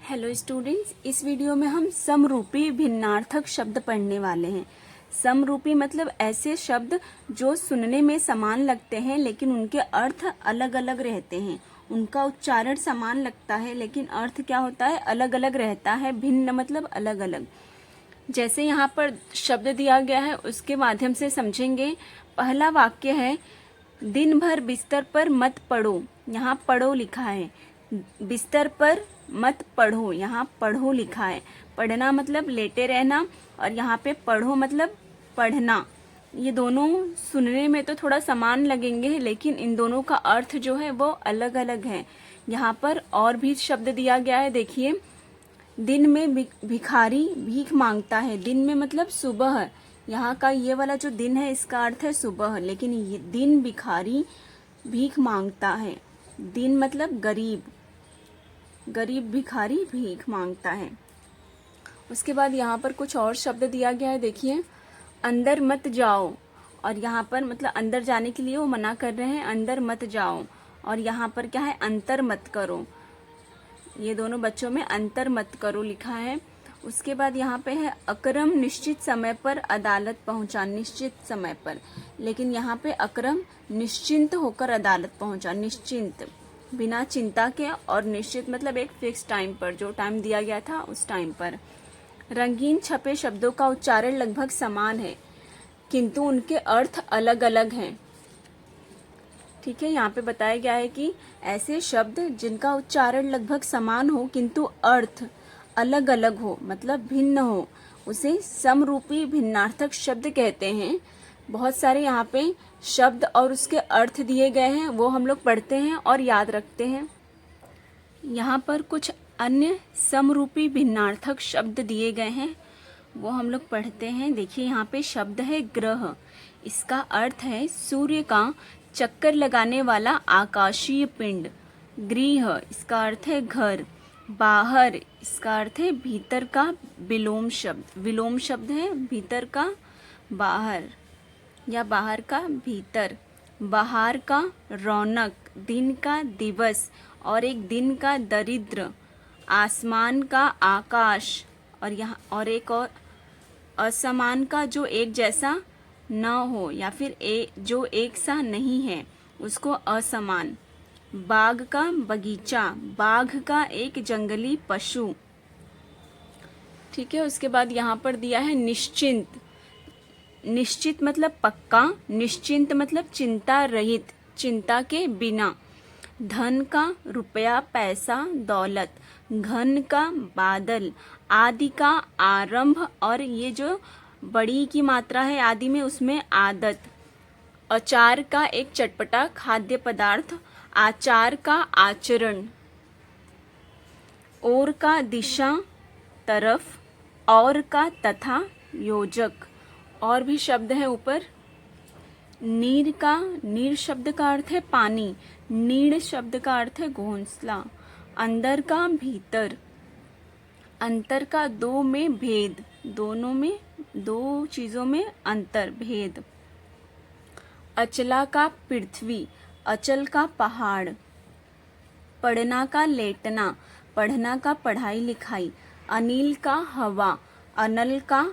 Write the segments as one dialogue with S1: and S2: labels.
S1: Hello students, इस video में हम समरूपी भिन्नार्थक शब्द पढ़ने वाले हैं। समरूपी मतलब ऐसे शब्द जो सुनने में समान लगते हैं लेकिन उनके अर्थ अलग अलग रहते हैं। उनका उच्चारण समान लगता है लेकिन अर्थ क्या होता है, अलग अलग रहता है। भिन्न मतलब अलग अलग। जैसे यहाँ पर शब्द दिया गया है उसके माध्यम से समझेंगे। पहला वाक्य है, दिन भर बिस्तर पर मत पड़ो। यहाँ पढ़ो लिखा है, बिस्तर पर मत पढ़ो, यहाँ पढ़ो लिखा है। पढ़ना मतलब लेटे रहना और यहाँ पे पढ़ो मतलब पढ़ना। ये दोनों सुनने में तो थोड़ा समान लगेंगे लेकिन इन दोनों का अर्थ जो है वो अलग अलग है। यहाँ पर और भी शब्द दिया गया है, देखिए। दिन में भिखारी भीख मांगता है। दिन में मतलब सुबह। यहाँ का ये वाला जो दिन है इसका अर्थ है सुबह, लेकिन ये दिन भिखारी भीख मांगता है। दिन मतलब गरीब, गरीब भिखारी भीख मांगता है। उसके बाद यहाँ पर कुछ और शब्द दिया गया है, देखिए। अंदर मत जाओ, और यहाँ पर मतलब अंदर जाने के लिए वो मना कर रहे हैं, अंदर मत जाओ। और यहाँ पर क्या है, अंतर मत करो। ये दोनों बच्चों में अंतर मत करो लिखा है। उसके बाद यहाँ पे है, अकरम निश्चित समय पर अदालत पहुंचा। निश्चित समय पर, लेकिन यहाँ पे अकरम निश्चिंत होकर अदालत पहुंचा। निश्चिंत बिना चिंता के, और निश्चित मतलब एक फिक्स टाइम पर, जो टाइम दिया गया था उस टाइम पर। रंगीन छपे शब्दों का उच्चारण लगभग समान है किंतु उनके अर्थ अलग अलग हैं। ठीक है, यहाँ पे बताया गया है कि ऐसे शब्द जिनका उच्चारण लगभग समान हो किंतु अर्थ अलग अलग हो, मतलब भिन्न हो, उसे समरूपी भिन्नार्थक शब्द कहते हैं। बहुत सारे यहाँ पे शब्द और उसके अर्थ दिए गए हैं, वो हम लोग पढ़ते हैं और याद रखते हैं। यहाँ पर कुछ अन्य समरूपी भिन्नार्थक शब्द दिए गए हैं, वो हम लोग पढ़ते हैं। देखिए, यहाँ पे शब्द है ग्रह। इसका अर्थ है सूर्य का चक्कर लगाने वाला आकाशीय पिंड। गृह इसका अर्थ है घर। बाहर इसका अर्थ है भीतर का विलोम शब्द। विलोम शब्द है भीतर का बाहर या बाहर का भीतर। बाहर का रौनक, दिन का दिवस और एक दिन का दरिद्र। आसमान का आकाश, और यहाँ और एक और असमान का जो एक जैसा न हो या फिर जो एक सा नहीं है उसको असमान। बाग का बगीचा, बाघ का एक जंगली पशु। ठीक है, उसके बाद यहाँ पर दिया है निश्चिंत। निश्चित मतलब पक्का, निश्चिंत मतलब चिंता रहित, चिंता के बिना। धन का रुपया, पैसा, दौलत। घन का बादल, आदि का आरंभ, और ये जो बड़ी की मात्रा है आदि में उसमें आदत। अचार का एक चटपटा खाद्य पदार्थ। आचार का आचरण। और का दिशा, तरफ। और का तथा, योजक। और भी शब्द है ऊपर। नीर का, नीर शब्द का अर्थ है पानी। नीड़ शब्द का अर्थ है घोंसला। अंदर का भीतर। अंतर का दो में भेद, दोनों में, दो चीजों में अंतर, भेद। अचला का पृथ्वी, अचल का पहाड़। पढ़ना का लेटना, पढ़ना का पढ़ाई लिखाई। अनिल का हवा, अनल का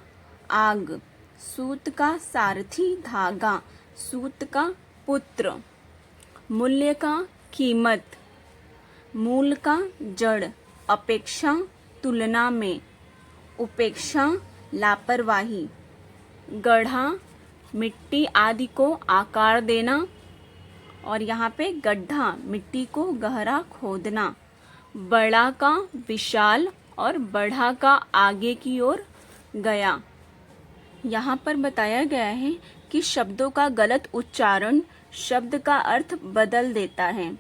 S1: आग। सूत का सारथी, धागा। सूत का पुत्र। मूल्य का कीमत। मूल का जड़। अपेक्षा तुलना में। उपेक्षा लापरवाही। गड्ढा मिट्टी आदि को आकार देना, और यहाँ पे गड्ढा मिट्टी को गहरा खोदना। बड़ा का विशाल, और बढ़ा का आगे की ओर गया। यहाँ पर बताया गया है कि शब्दों का गलत उच्चारण शब्द का अर्थ बदल देता है।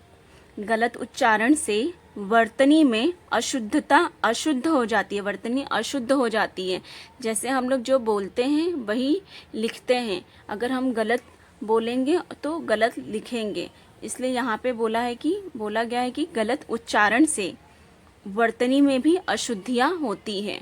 S1: गलत उच्चारण से वर्तनी में अशुद्धता अशुद्ध हो जाती है, वर्तनी अशुद्ध हो जाती है। जैसे हम लोग जो बोलते हैं वही लिखते हैं, अगर हम गलत बोलेंगे तो गलत लिखेंगे। इसलिए यहाँ पे बोला गया है कि गलत उच्चारण से वर्तनी में भी अशुद्धियाँ होती है।